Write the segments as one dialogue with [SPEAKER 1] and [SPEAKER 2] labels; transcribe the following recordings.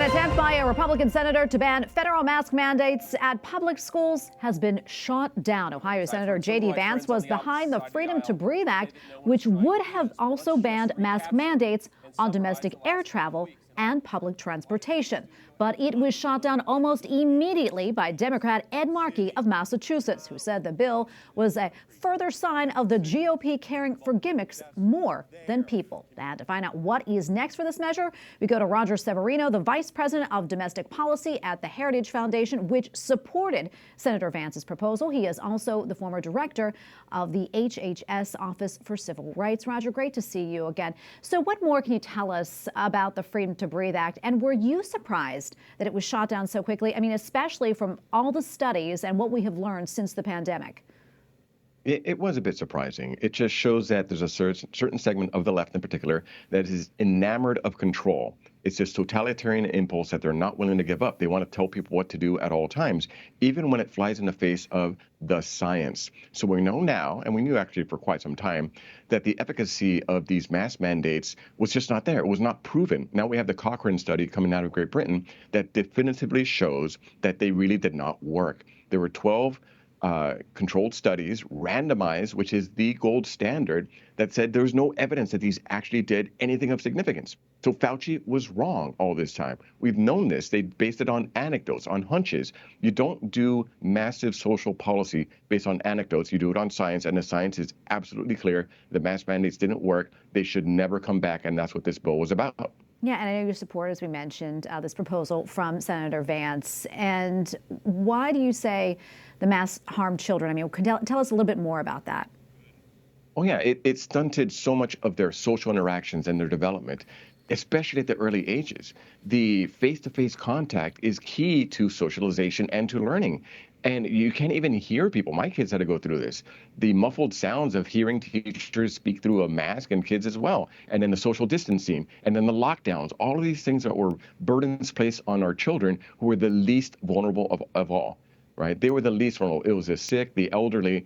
[SPEAKER 1] An attempt by a Republican senator to ban federal mask mandates at public schools has been shot down. Ohio Senator JD Vance was behind the Freedom to Breathe Act, which would have also banned mask mandates on domestic air travel and public transportation. But it was shot down almost immediately by Democrat Ed Markey of Massachusetts, who said the bill was a further sign of the GOP caring for gimmicks more than people. And to find out what is next for this measure, we go to Roger Severino, the Vice President of Domestic Policy at the Heritage Foundation, which supported Senator Vance's proposal. He is also the former director of the HHS Office for Civil Rights. Roger, great to see you again. So what more can you tell us about the Freedom to Breathe Act? And were you surprised that it was shot down so quickly? I mean, especially from all the studies and what we have learned since the pandemic.
[SPEAKER 2] It was a bit surprising. It just shows that there's a certain segment of the left in particular that is enamored of control. It's this totalitarian impulse that they're not willing to give up. They want to tell people what to do at all times, even when it flies in the face of the science. So we know now, and we knew actually for quite some time, that the efficacy of these mask mandates was just not there. It was not proven. Now we have the Cochrane study coming out of Great Britain that definitively shows that they really did not work. There were 12 controlled studies, randomized, which is the gold standard, that said there was no evidence that these actually did anything of significance. So Fauci was wrong all this time. We've known this. They based it on anecdotes, on hunches. You don't do massive social policy based on anecdotes. You do it on science, and the science is absolutely clear. The mask mandates didn't work. They should never come back, and that's what this bill was about.
[SPEAKER 1] Yeah, and I know you support, as we mentioned, this proposal from Senator Vance. And why do you say the masks harm children? I mean, tell us a little bit more about that.
[SPEAKER 2] Oh, yeah, it stunted so much of their social interactions and their development, especially at the early ages. The face-to-face contact is key to socialization and to learning. And you can't even hear people. My kids had to go through this. The muffled sounds of hearing teachers speak through a mask, and kids as well. And then the social distancing, and then the lockdowns. All of these things that were burdens placed on our children, who were the least vulnerable of all. Right? They were the least vulnerable. It was the sick, the elderly,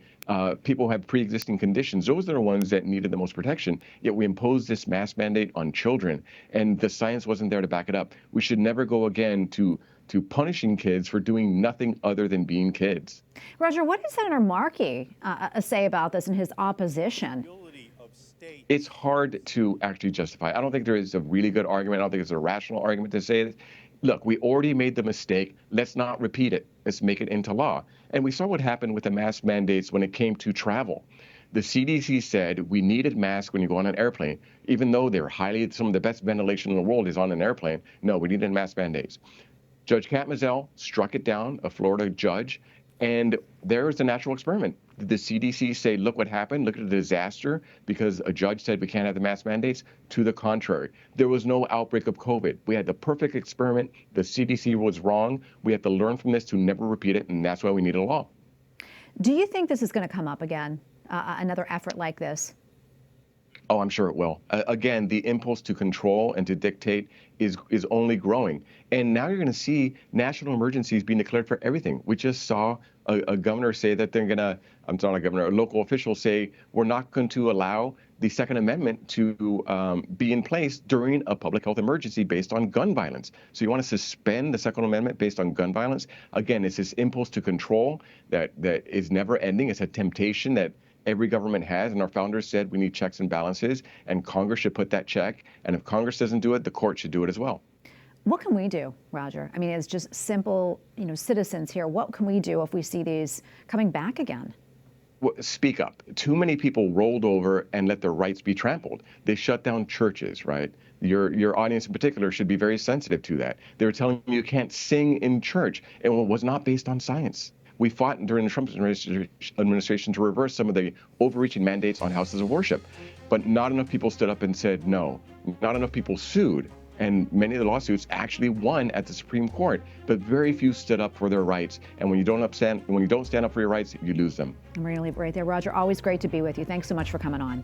[SPEAKER 2] people who have pre-existing conditions. Those are the ones that needed the most protection. Yet we imposed this mask mandate on children, and the science wasn't there to back it up. We should never go again to punishing kids for doing nothing other than being kids.
[SPEAKER 1] Roger, what did Senator Markey say about this in his opposition?
[SPEAKER 2] It's hard to actually justify. I don't think there is a really good argument. I don't think it's a rational argument to say that. Look, we already made the mistake. Let's not repeat it. Let's make it into law. And we saw what happened with the mask mandates when it came to travel. The CDC said we needed masks when you go on an airplane, even though they're some of the best ventilation in the world is on an airplane. No, we needed mask mandates. Judge Catmuzzell struck it down, a Florida judge, and there was a natural experiment. Did the CDC say, look what happened, look at the disaster, because a judge said we can't have the mask mandates? To the contrary, there was no outbreak of COVID. We had the perfect experiment. The CDC was wrong. We have to learn from this to never repeat it, and that's why we need a law.
[SPEAKER 1] Do you think this is going to come up again, another effort like this?
[SPEAKER 2] Oh, I'm sure it will. Again, the impulse to control and to dictate is only growing. And now you're going to see national emergencies being declared for everything. We just saw a governor say that they're going to, I'm not a governor, a local official say we're not going to allow the Second Amendment to be in place during a public health emergency based on gun violence. So you want to suspend the Second Amendment based on gun violence? Again, it's this impulse to control that is never ending. It's a temptation that every government has, and our founders said we need checks and balances, and Congress should put that check. And if Congress doesn't do it, the court should do it as well.
[SPEAKER 1] What can we do, Roger? I mean, as just simple, citizens here, what can we do if we see these coming back again?
[SPEAKER 2] Well, speak up. Too many people rolled over and let their rights be trampled. They shut down churches, right? Your audience in particular should be very sensitive to that. They were telling you can't sing in church, and it was not based on science. We fought during the Trump administration to reverse some of the overreaching mandates on houses of worship, but not enough people stood up and said no. Not enough people sued, and many of the lawsuits actually won at the Supreme Court, but very few stood up for their rights. And when you don't stand up for your rights, you lose them.
[SPEAKER 1] I'm going to leave it right there. Roger, always great to be with you. Thanks so much for coming on.